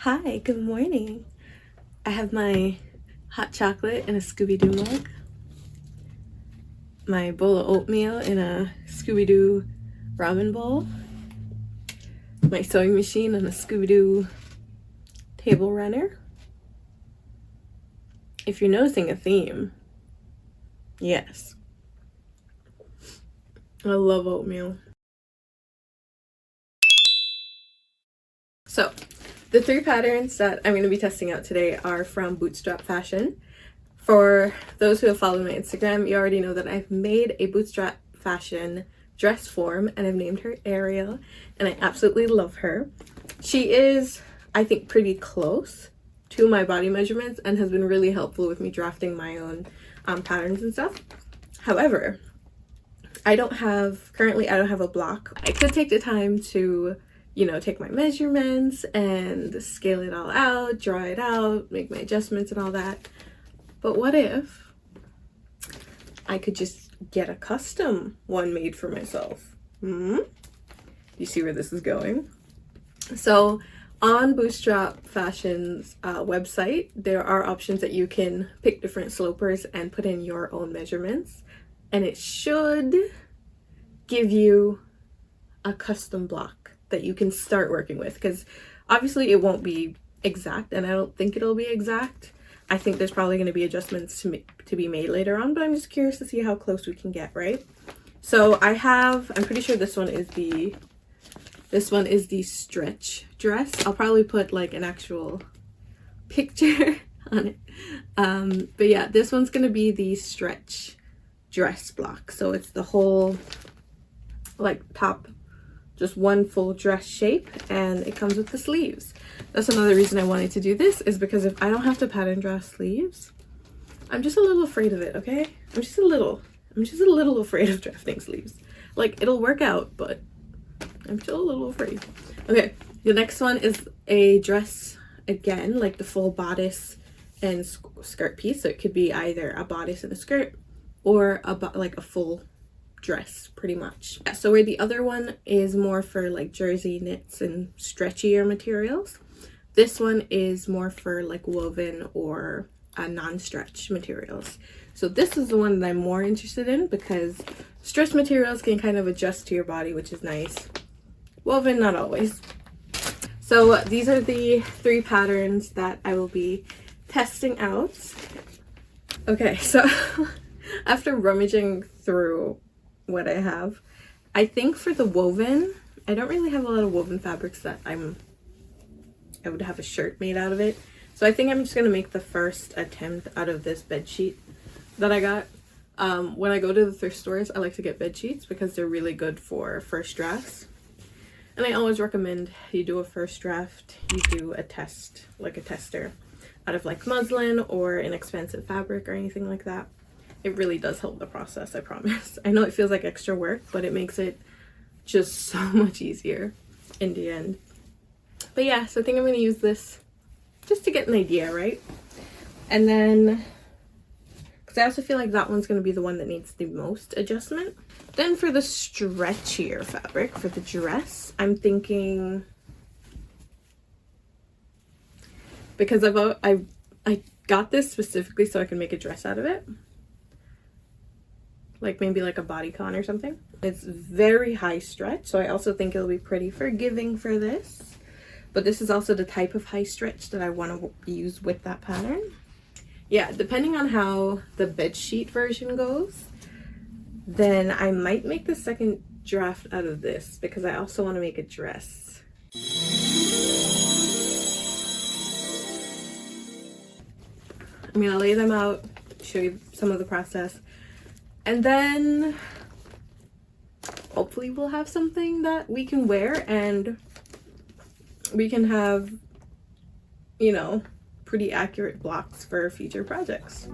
Hi, good morning. I have my hot chocolate in a Scooby-Doo mug, my bowl of oatmeal in a Scooby-Doo ramen bowl, my sewing machine and a Scooby-Doo table runner. If you're noticing a theme, yes, I love oatmeal. So, the 3 patterns that I'm going to be testing out today are from Bootstrap Fashion. For those who have followed my Instagram, you already know that I've made a Bootstrap Fashion dress form and I've named her Ariel, and I absolutely love her. She is, I think, pretty close to my body measurements and has been really helpful with me drafting my own patterns and stuff. However, currently I don't have a block. I could take the time to take my measurements and scale it all out, draw it out, make my adjustments and all that. But what if I could just get a custom one made for myself? You see where this is going? So on Bootstrap Fashion's website, there are options that you can pick different slopers and put in your own measurements. And it should give you a custom block that you can start working with, because obviously it won't be exact, and I don't think it'll be exact. I think there's probably going to be adjustments to be made later on, but I'm just curious to see how close we can get, right? So I'm pretty sure this one is the stretch dress. I'll probably put like an actual picture on it. But yeah, this one's going to be the stretch dress block. So it's the whole like top, just one full dress shape, and it comes with the sleeves. That's another reason I wanted to do this, is because if I don't have to pattern draw sleeves, I'm just a little afraid of it, okay? I'm just a little afraid of drafting sleeves. Like, it'll work out, but I'm still a little afraid. Okay, the next one is a dress, again, like the full bodice and skirt piece. So it could be either a bodice and a skirt, or like a full dress, pretty much. So where the other one is more for like jersey knits and stretchier materials, this one is more for like woven or non-stretch materials. So this is the one that I'm more interested in, because stretch materials can kind of adjust to your body, which is nice. Woven, not always. So these are the 3 patterns that I will be testing out. Okay, so after rummaging through what I have, I think for the woven, I don't really have a lot of woven fabrics that I would have a shirt made out of it. So I think I'm just gonna make the first attempt out of this bed sheet that I got. When I go to the thrift stores, I like to get bed sheets because they're really good for first drafts. And I always recommend you do a first draft, you do a test, like a tester, out of like muslin or inexpensive fabric or anything like that. It really does help the process, I promise. I know it feels like extra work, but it makes it just so much easier in the end. But yeah, so I think I'm going to use this just to get an idea, right? And then, because I also feel like that one's going to be the one that needs the most adjustment. Then for the stretchier fabric, for the dress, I'm thinking, because I got this specifically so I can make a dress out of it. Like maybe like a bodycon or something. It's very high stretch, so I also think it'll be pretty forgiving for this. But this is also the type of high stretch that I want to use with that pattern. Yeah, depending on how the bedsheet version goes, then I might make the second draft out of this, because I also want to make a dress. I'm gonna lay them out, show you some of the process, and then hopefully we'll have something that we can wear and we can have, pretty accurate blocks for future projects.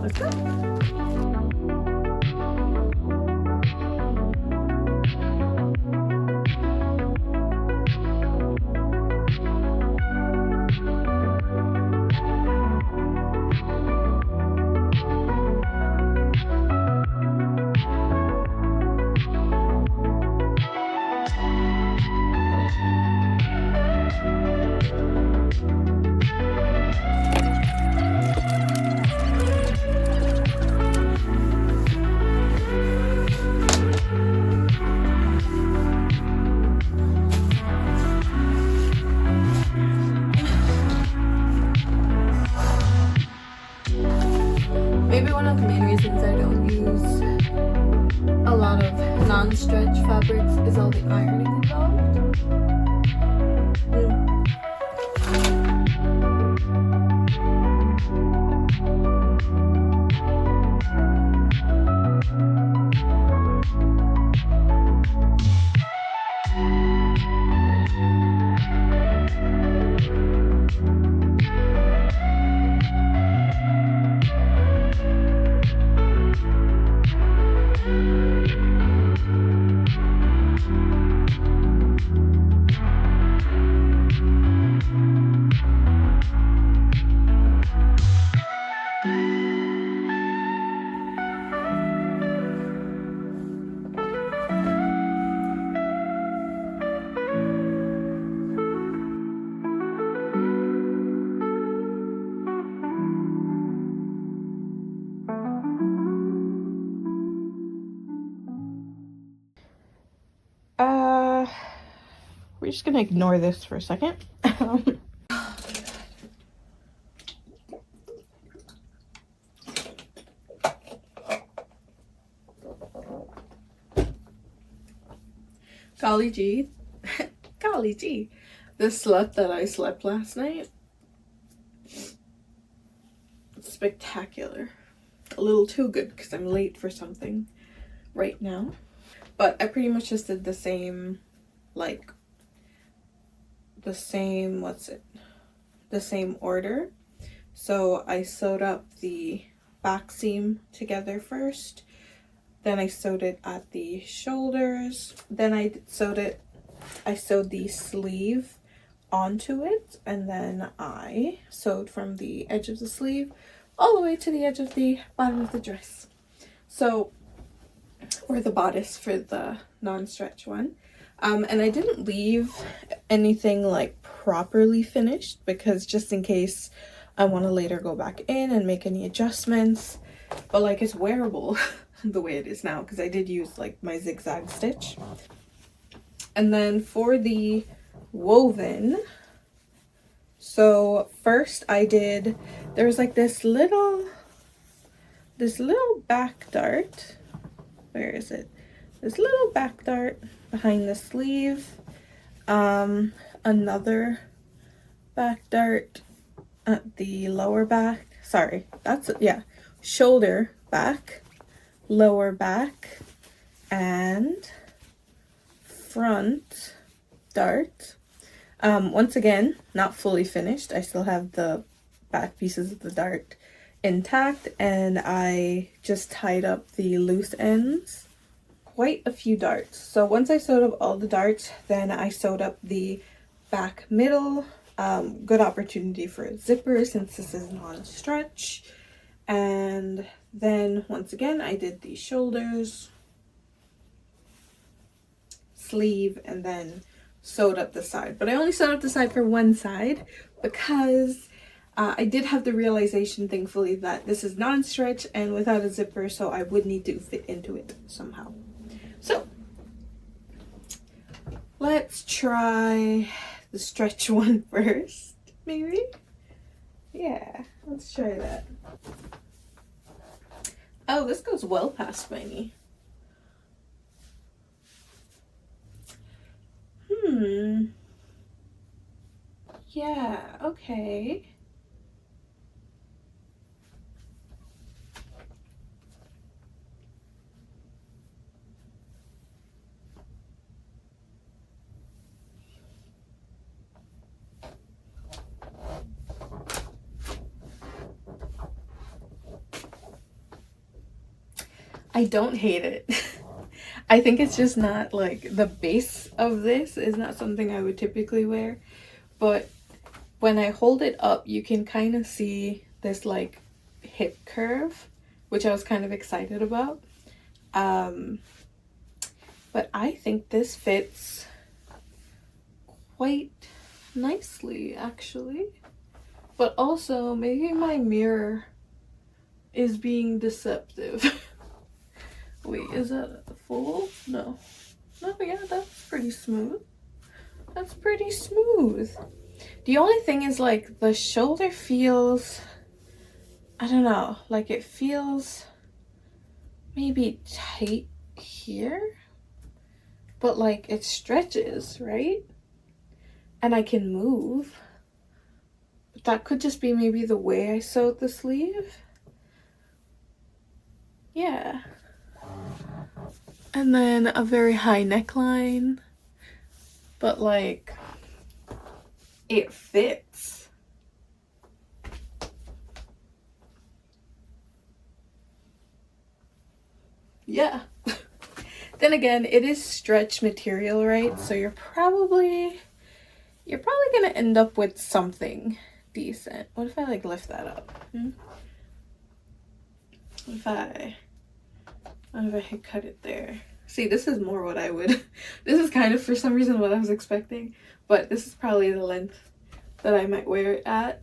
Let's go. stretch fabrics is all the ironing involved. We're just gonna ignore this for a second. Golly gee. Golly gee. The slut that I slept last night. Spectacular. A little too good because I'm late for something right now. But I pretty much just did the same, like, the same order. So I sewed up the back seam together first, then I sewed it at the shoulders, then I sewed the sleeve onto it, and then I sewed from the edge of the sleeve all the way to the edge of the bottom of the dress. So, or the bodice for the non-stretch one. And I didn't leave anything like properly finished because just in case I want to later go back in and make any adjustments, but like it's wearable the way it is now because I did use like my zigzag stitch. And then for the woven, so first there was like this little back dart. Where is it? This little back dart behind the sleeve, another back dart at the lower back, shoulder back, lower back, and front dart. Once again, not fully finished. I still have the back pieces of the dart intact, and I just tied up the loose ends. Quite a few darts. So once I sewed up all the darts, then I sewed up the back middle. Good opportunity for a zipper since this is non-stretch. And then once again I did the shoulders, sleeve, and then sewed up the side. But I only sewed up the side for one side because I did have the realization, thankfully, that this is non-stretch and without a zipper, so I would need to fit into it somehow. So let's try the stretch one first, maybe? Yeah, let's try that. Oh, this goes well past my knee. Yeah, okay. I don't hate it. I think it's just not like the base of this is not something I would typically wear, but when I hold it up, you can kind of see this like hip curve, which I was kind of excited about. But I think this fits quite nicely, actually. But also, maybe my mirror is being deceptive. Wait, is that full? No. No, yeah, that's pretty smooth. That's pretty smooth. The only thing is, like, the shoulder feels, I don't know, like it feels maybe tight here. but like it stretches, right? And I can move. But that could just be maybe the way I sewed the sleeve. Yeah. And then a very high neckline, but like it fits. Yeah. Then again, it is stretch material, right? So you're probably gonna end up with something decent. What if I like lift that up? What if I had cut it there? See, this is more what I would, this is kind of for some reason what I was expecting, but this is probably the length that I might wear it at.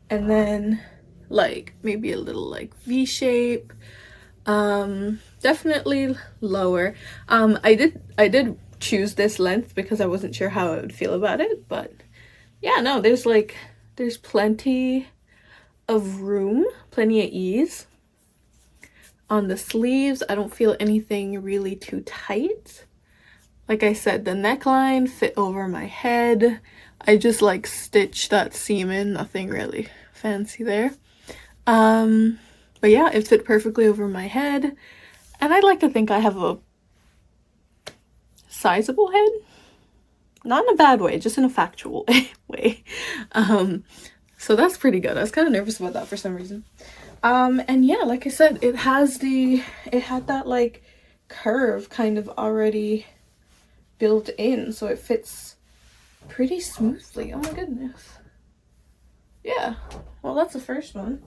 And then like maybe a little like V shape. Definitely lower. I did choose this length because I wasn't sure how I would feel about it, but yeah, no, there's plenty of room, plenty of ease. On the sleeves, I don't feel anything really too tight. Like I said, the neckline fit over my head. I just like stitched that seam in, nothing really fancy there. But yeah, it fit perfectly over my head. And I'd like to think I have a sizable head. Not in a bad way, just in a factual way. So that's pretty good. I was kind of nervous about that for some reason. And yeah, like I said, it had that like curve kind of already built in, so it fits pretty smoothly. Oh my goodness. Yeah, well, that's the first one.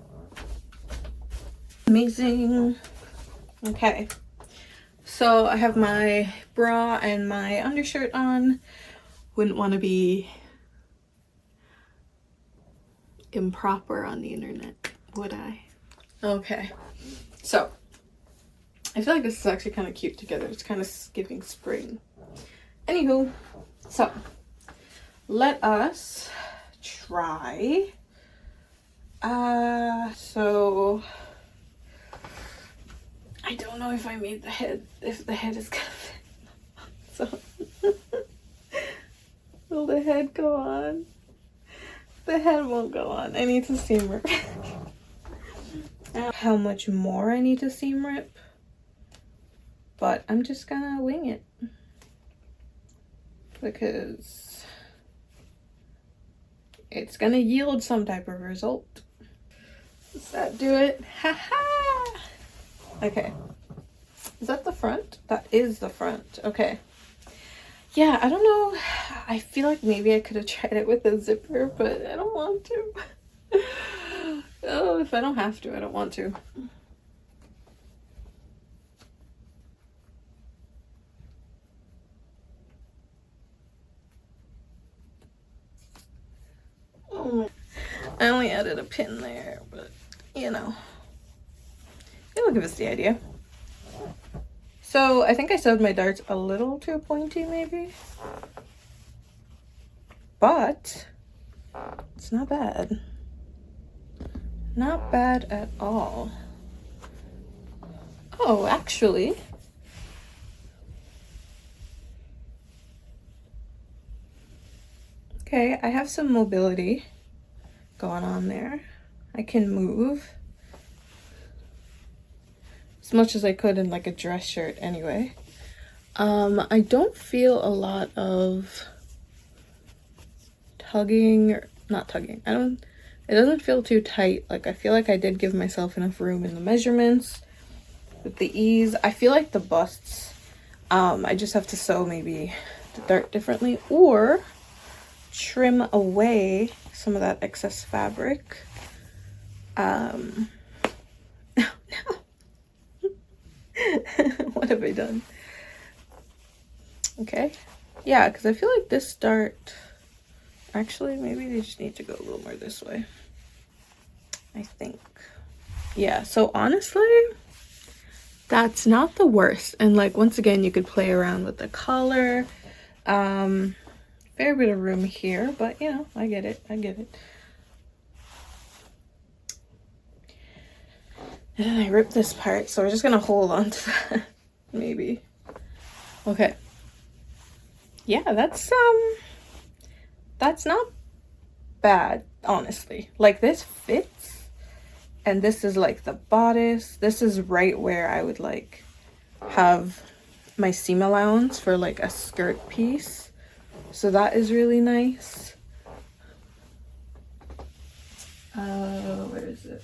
Amazing. Okay, so I have my bra and my undershirt on. Wouldn't want to be improper on the internet, would I? Okay, so I feel like this is actually kind of cute together. It's kind of giving spring. Anywho, so let us try. So I don't know if I made the head, if the head is gonna fit. So will the head go on? The head won't go on. I need to seam rip. How much more I need to seam rip, but I'm just gonna wing it because it's gonna yield some type of result. Does that do it? Haha. Okay, is that the front? That is the front. Okay, yeah, I don't know, I feel like maybe I could have tried it with a zipper, but I don't want to. Oh, if I don't have to, I don't want to. Oh, I only added a pin there, but you know, it'll give us the idea. So I think I sewed my darts a little too pointy maybe, but it's not bad. Not bad at all. Oh, actually, okay, I have some mobility going on there. I can move as much as I could in like a dress shirt anyway. I don't feel a lot of tugging, or not tugging. It doesn't feel too tight. Like I feel like I did give myself enough room in the measurements with the ease. I feel like the busts, I just have to sew maybe the dart differently or trim away some of that excess fabric. No. What have I done? Okay, yeah, because I feel like this dart, actually maybe they just need to go a little more this way, I think. Yeah, so honestly, that's not the worst. And like, once again, you could play around with the color. Fair bit of room here, but you know, I get it. And then I ripped this part, so we're just gonna hold on to that. Maybe. Okay. Yeah, that's not bad, honestly. Like, this fits, and this is like the bodice. This is right where I would like have my seam allowance for like a skirt piece, so that is really nice. Where is it?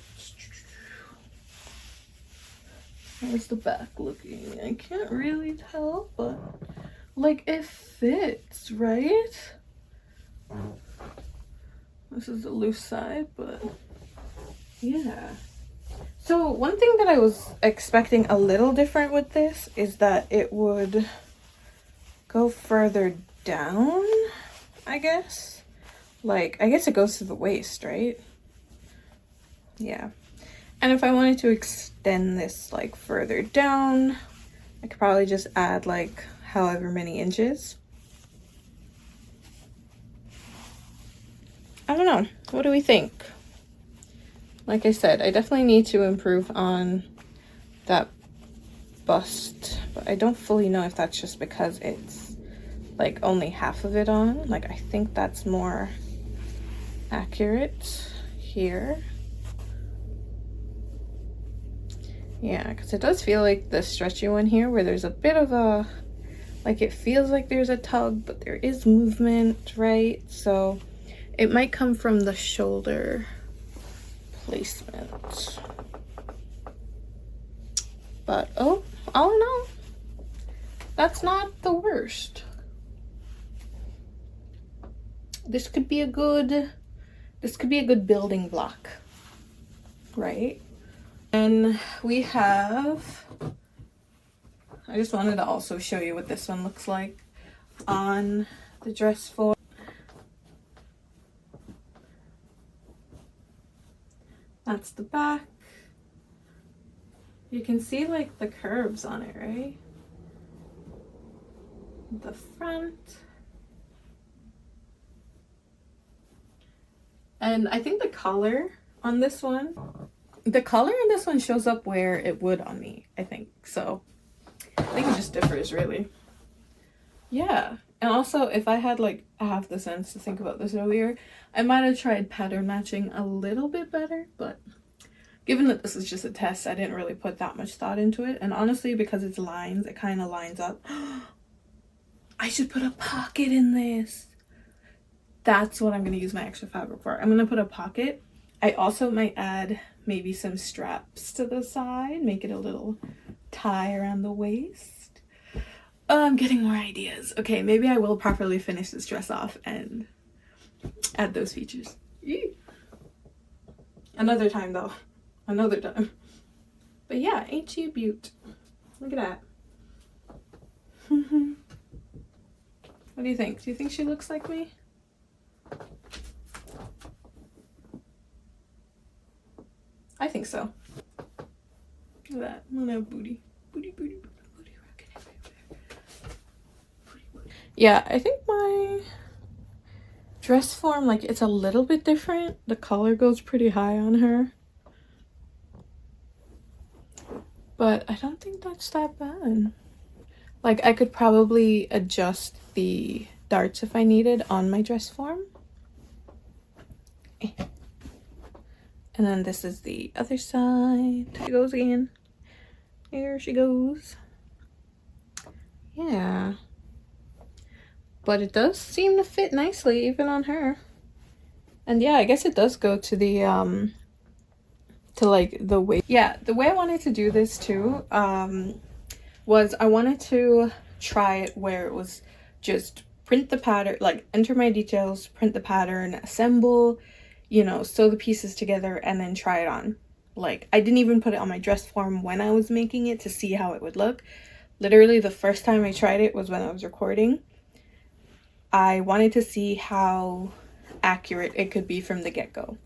How's the back looking? I can't really tell, but like it fits, right? This is the loose side, but yeah. So one thing that I was expecting a little different with this is that it would go further down, I guess. Like, I guess it goes to the waist, right? Yeah. And if I wanted to extend this like further down, I could probably just add like however many inches. I don't know. What do we think? Like I said, I definitely need to improve on that bust, but I don't fully know if that's just because it's like only half of it on. Like, I think that's more accurate here. Yeah, because it does feel like the stretchy one here where there's a bit of a, like, it feels like there's a tug, but there is movement, right? So it might come from the shoulder placement. But oh, all in all, that's not the worst. This could be a good building block, right? And we have, I just wanted to also show you what this one looks like on the dress form. That's the back. You can see like the curves on it, right? The front. And I think the collar on this one, the collar in this one shows up where it would on me, I think. So I think it just differs, really. Yeah. And also, if I had like half the sense to think about this earlier, I might have tried pattern matching a little bit better, but given that this is just a test, I didn't really put that much thought into it. And honestly, because it's lines, it kind of lines up. I should put a pocket in this. That's what I'm going to use my extra fabric for. I'm going to put a pocket. I also might add maybe some straps to the side, make it a little tie around the waist. Oh, I'm getting more ideas. Okay, maybe I will properly finish this dress off and add those features. Eee. Another time though. Another time. But yeah, ain't she a beaut? Look at that. What do you think? Do you think she looks like me? I think so. Look at that. Little booty. Booty, booty, booty, booty. Yeah, I think my dress form, like, it's a little bit different. The color goes pretty high on her. But I don't think that's that bad. Like, I could probably adjust the darts if I needed on my dress form. And then this is the other side. She goes again. Here she goes. Yeah. But it does seem to fit nicely even on her. And yeah, I guess it does go to the to like the way. Yeah, the way I wanted to do this too was I wanted to try it where it was just print the pattern, like enter my details, print the pattern, assemble, you know, sew the pieces together and then try it on. Like, I didn't even put it on my dress form when I was making it to see how it would look. Literally the first time I tried it was when I was recording. I wanted to see how accurate it could be from the get-go.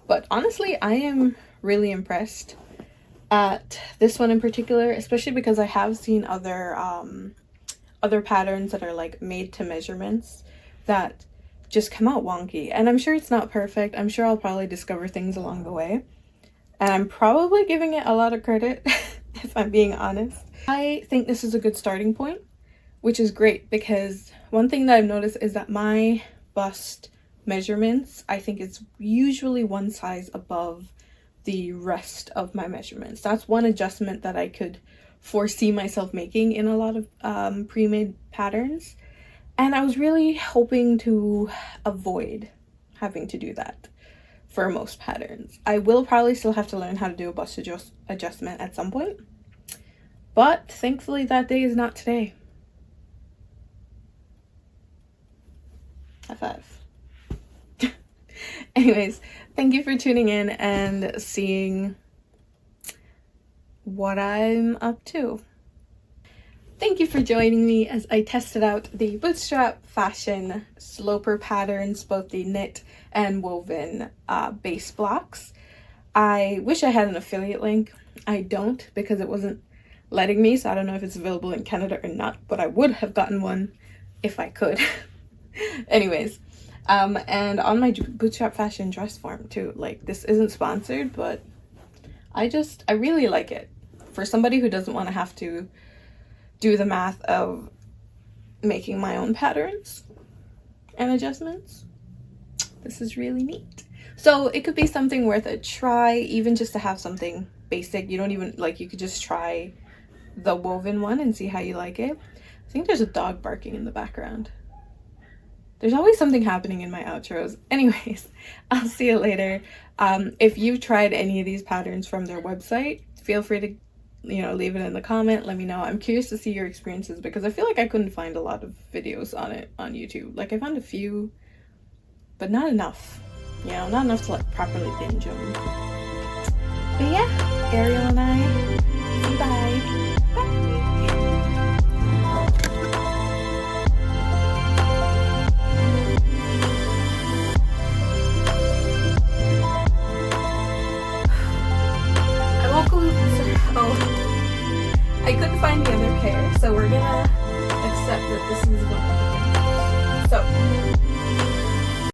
But honestly, I am really impressed at this one in particular, especially because I have seen other patterns that are like made to measurements that just come out wonky. And I'm sure it's not perfect. I'm sure I'll probably discover things along the way. and I'm probably giving it a lot of credit if I'm being honest. I think this is a good starting point, which is great because one thing that I've noticed is that my bust measurements, I think it's usually one size above the rest of my measurements. That's one adjustment that I could foresee myself making in a lot of pre-made patterns, and I was really hoping to avoid having to do that for most patterns. I will probably still have to learn how to do a bust adjustment at some point, but thankfully that day is not today. High five. Anyways, thank you for tuning in and seeing what I'm up to. Thank you for joining me as I tested out the Bootstrap Fashion sloper patterns, both the knit and woven base blocks. I wish I had an affiliate link. I don't, because it wasn't letting me, so I don't know if it's available in Canada or not, but I would have gotten one if I could. Anyways, and on my Bootstrap Fashion dress form too. Like, this isn't sponsored, but I really like it. For somebody who doesn't want to have to do the math of making my own patterns and adjustments, this is really neat. So it could be something worth a try, even just to have something basic. You don't even, like, you could just try the woven one and see how you like it. I think there's a dog barking in the background. There's always something happening in my outros. Anyways, I'll see you later. If you've tried any of these patterns from their website, feel free to, leave it in the comment. Let me know. I'm curious to see your experiences because I feel like I couldn't find a lot of videos on it on YouTube. Like, I found a few, but not enough. Not enough to, like, properly binge them. But yeah, Ariel and I